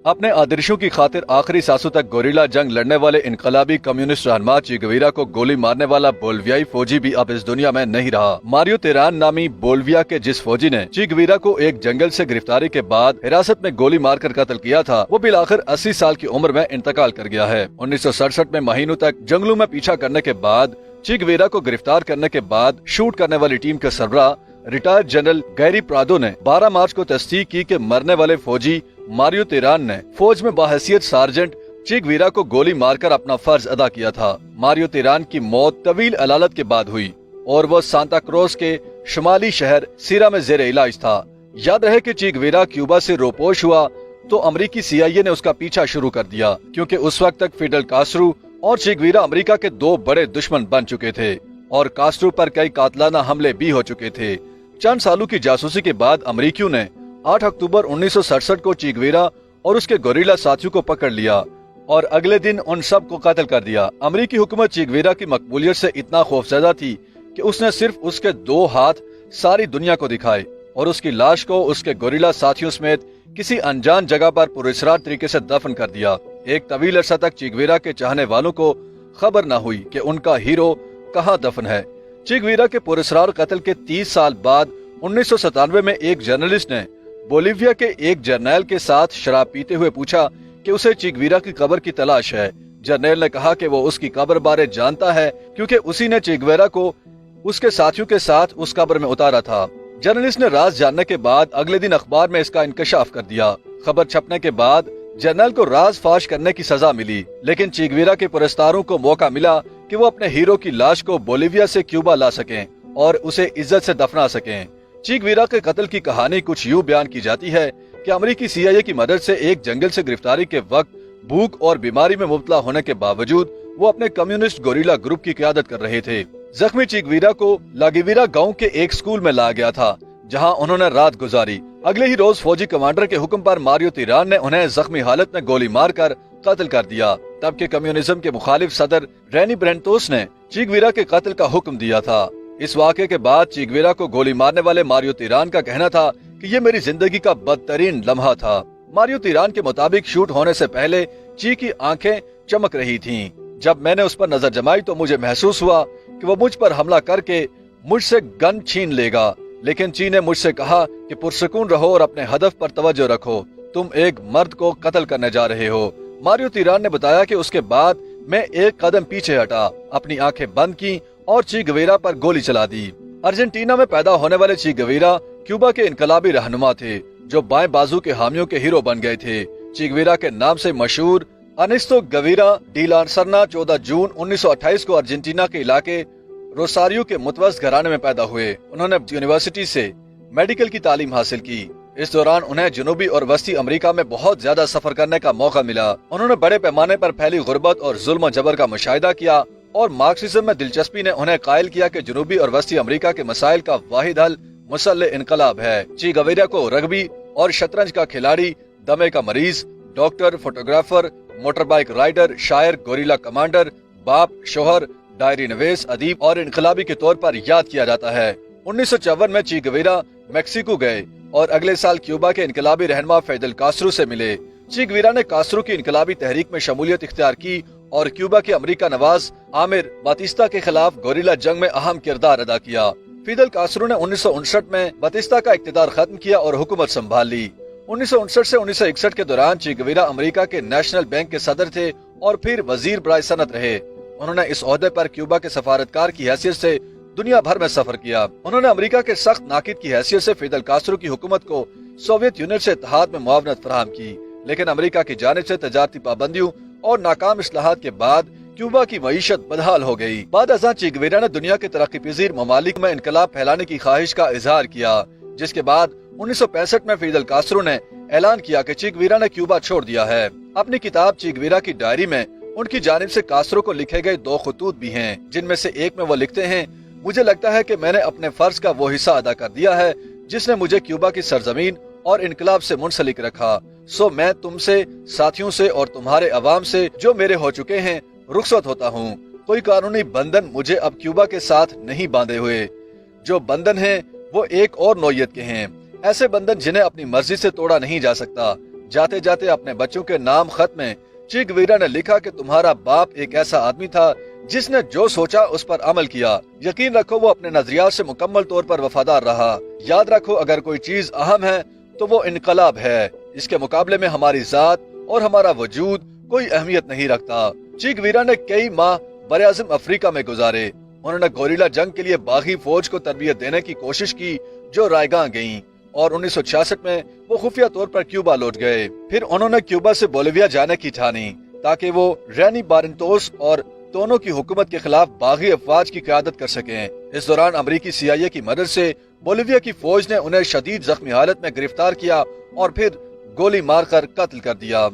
अपने आदर्शों की खातिर आखिरी सांसों तक गोरिल्ला जंग लड़ने वाले इनकलाबी कम्युनिस्ट रहनुमा चे गुवेरा को गोली मारने वाला बोल्वियाई फौजी भी अब इस दुनिया में नहीं रहा। मारियो तेरान नामी बोल्विया के जिस फौजी ने चे गुवेरा को एक जंगल से गिरफ्तारी के बाद हिरासत में गोली मारकर कत्ल किया था, वो बिल आखिर 80 साल की उम्र में इंतकाल कर गया है। 1967 में महीनों तक जंगलों में पीछा करने के बाद चे गुवेरा को गिरफ्तार करने के बाद शूट करने वाली टीम के सरबराह रिटायर्ड जनरल गैरी प्रादो ने 12 मार्च को तस्दीक की कि मरने वाले फौजी मारियो तेरान ने फौज में बाहैसियत सार्जेंट चे गुवेरा को गोली मारकर अपना फर्ज अदा किया था। मारियो तेरान की मौत तवील अदालत के बाद हुई और वो सांता क्रूज के शुमाली शहर सीरा में जेर इलाज था। याद रहे कि चे गुवेरा क्यूबा से रोपोश हुआ तो अमरीकी CIA ने उसका पीछा शुरू कर दिया, क्योंकि उस वक्त तक फिडेल कास्ट्रो और चे गुवेरा अमेरिका के दो बड़े दुश्मन बन चुके थे और कास्ट्रो पर कई कातलाना हमले भी हो चुके थे। चंद सालों की जासूसी के बाद अमरीकियों ने 8 अक्टूबर 1967 को चे गुवेरा और उसके गोरिल्ला साथियों को पकड़ लिया और अगले दिन उन सब को कत्ल कर दिया। अमरीकी हुकूमत चे गुवेरा की मकबूलियत से इतना खौफजदा थी कि उसने सिर्फ उसके 2 हाथ सारी दुनिया को दिखाए और उसकी लाश को उसके गोरिल्ला साथियों समेत किसी अनजान जगह पर पुरस्कार तरीके से दफन कर दिया। एक तवील अरसा तक चे गुवेरा के चाहने वालों को खबर न हुई कि उनका हीरो कहाँ दफन है। चे गुवेरा के पुरस्कार कत्ल के 30 साल बाद 1997 में एक जर्नलिस्ट ने बोलीविया के एक जर्नैल के साथ शराब पीते हुए पूछा कि उसे चे गुवेरा की कब्र की तलाश है। जर्नैल ने कहा कि वो उसकी कब्र बारे जानता है क्योंकि उसी ने चे गुवेरा को उसके साथियों के साथ उस कब्र में उतारा था। जर्नलिस्ट ने राज जानने के बाद अगले दिन अखबार में इसका इंकशाफ कर दिया। खबर छपने के बाद जर्नल को राज फाश करने की सजा मिली, लेकिन चे गुवेरा के पुरस्कारों को मौका मिला कि वो अपने हीरो की लाश को बोलीविया से क्यूबा ला सकें और उसे इज्जत से दफना सकें। चे गुवेरा के कत्ल की कहानी कुछ यूं बयान की जाती है कि अमेरिकी CIA की मदद से एक जंगल से गिरफ्तारी के वक्त भूख और बीमारी में मुब्तला होने के बावजूद वो अपने कम्युनिस्ट गोरिल्ला ग्रुप की क़यादत कर रहे थे। जख्मी चे गुवेरा को लागिविरा गांव के एक स्कूल में लाया गया था, जहां उन्होंने रात गुजारी। अगले ही रोज फौजी कमांडर के हुक्म पर मारियो तेरान ने उन्हें जख्मी हालत में गोली मारकर कत्ल कर दिया। तब के कम्युनिज्म के मुखालिफ सदर रेनी ब्रेंटोस ने चे गुवेरा के कत्ल का हुक्म दिया था। इस वाक़े के बाद चे गुवेरा को गोली मारने वाले मारियो तेरान का कहना था कि ये मेरी जिंदगी का बदतरीन लम्हा था। मारियो तेरान के मुताबिक शूट होने से पहले चे की आंखें चमक रही थीं। जब मैंने उस पर नजर जमाई तो मुझे महसूस हुआ कि वो मुझ पर हमला करके मुझसे गन छीन लेगा, लेकिन चे ने मुझसे कहा कि पुरसुकून रहो और अपने हदफ पर तवज्जो रखो, तुम एक मर्द को कत्ल करने जा रहे हो। मारियो तेरान ने बताया कि उसके बाद मैं एक कदम पीछे हटा, अपनी आंखें बंद की और चे गुवेरा पर गोली चला दी। अर्जेंटीना में पैदा होने वाले चे गुवेरा क्यूबा के इनकलाबी रहनुमा थे जो बाएं बाजू के हामियों के हीरो बन गए थे। चे गुवेरा के नाम से मशहूर अनिस्तो गवीरा डी ला सर्ना 14 जून 1928 को अर्जेंटीना के इलाके रोसारियो के मुतवस्त घराने में पैदा हुए। उन्होंने यूनिवर्सिटी से मेडिकल की तालीम हासिल की। इस दौरान उन्हें जनूबी और वस्ती अमेरिका में बहुत ज्यादा सफर करने का मौका मिला। उन्होंने बड़े पैमाने पर फैली गुर्बत और जुल्म जबर का मुशाहिदा किया और मार्क्सिज्म में दिलचस्पी ने उन्हें कायल किया कि जनूबी और वस्ती अमेरिका के मसाइल का वाहिद हल मुसल्लह इनकलाब है। चे गुवेरा को रग्बी और शतरंज का खिलाड़ी, दमे का मरीज, doctor, photographer, motor bike rider, शायर, गोरिल्ला कमांडर, बाप, शोहर, डायरी नवीस, अदीब और इनकलाबी के तौर पर याद किया जाता है। 1954 में चे गुवेरा मेक्सिको गए और अगले साल क्यूबा के इनकलाबी रहनुमा फिडेल कास्ट्रो से मिले। चे गुवेरा ने कास्ट्रो की इनकलाबी तहरीक में शमूलियत इख्तियार की और क्यूबा के अमेरिका नवाज आमिर बातिस्ता के खिलाफ गोरिल्ला जंग में अहम किरदार अदा किया। फिडेल कास्ट्रो ने 1959 में बातिस्ता का इख्तियार खत्म किया और हुकूमत संभाल ली। 1959 से 1961 के दौरान चे गुवेरा अमेरिका के नेशनल बैंक के सदर थे और फिर वजीर बराए सनत रहे। उन्होंने इस ओहदे पर क्यूबा के सफारतकार की हैसियत से दुनिया भर में सफर किया। उन्होंने अमेरिका के सख्त नाकिद की हैसियत से फिडेल कास्ट्रो की हुकूमत को सोवियत यूनियन से इत्तेहाद में मुआवनत फराहम की, लेकिन अमेरिका की जानिब से तजारती पाबंदियों और नाकाम इस्लाहात के बाद क्यूबा की मईशत बदहाल हो गई। बाद अज़ां चे गुवेरा ने दुनिया के तरक्की पजीर ममालिक में इनकलाब फैलाने की ख्वाहिश का इजहार किया, जिसके बाद 1965 में फिडेल कास्ट्रो ने ऐलान किया कि चे गुवेरा ने क्यूबा छोड़ दिया है। अपनी किताब चे गुवेरा की डायरी में उनकी जानिब से कास्ट्रो को लिखे गए 2 खतूत भी हैं, जिनमें से एक में वो लिखते हैं, मुझे लगता है कि मैंने अपने फर्ज का वो हिस्सा अदा कर दिया है जिसने मुझे क्यूबा की सरजमीन और इनकलाब से मुंसलिक रखा। सो मैं तुमसे, साथियों से और तुम्हारे अवाम से जो मेरे हो चुके हैं रुखसत होता हूँ। कोई कानूनी बंधन मुझे अब क्यूबा के साथ नहीं बांधे हुए। जो बंधन हैं वो एक और नौयत के हैं, ऐसे बंधन जिन्हें अपनी मर्जी से तोड़ा नहीं जा सकता, जाते जाते अपने बच्चों के नाम खत में चे गुवेरा ने लिखा कि तुम्हारा बाप एक ऐसा आदमी था जिसने जो सोचा उस पर अमल किया। यकीन रखो वो अपने नजरियात से मुकम्मल तौर पर वफादार रहा। याद रखो अगर कोई चीज अहम है तो वो इनकलाब है। इसके मुकाबले में हमारी जात और हमारा वजूद कोई अहमियत नहीं रखता। चे गुवेरा ने कई माह बरआज़म अफ्रीका में गुजारे। उन्होंने गोरिल्ला जंग के लिए बागी फौज को तरबियत देने की कोशिश की जो रायगां गईं और 1966 में वो खुफिया तौर पर क्यूबा लौट गए। फिर उन्होंने क्यूबा से बोलिविया जाने की ठानी ताकि वो रैनी बारिंतोस और दोनों की हुकूमत के खिलाफ बागी अफवाज की क़यादत कर सकें। इस दौरान अमरीकी CIA की मदद से बोलिविया की फौज ने उन्हें शदीद जख्मी हालत में गिरफ्तार किया और फिर गोली मारकर कत्ल कर दिया।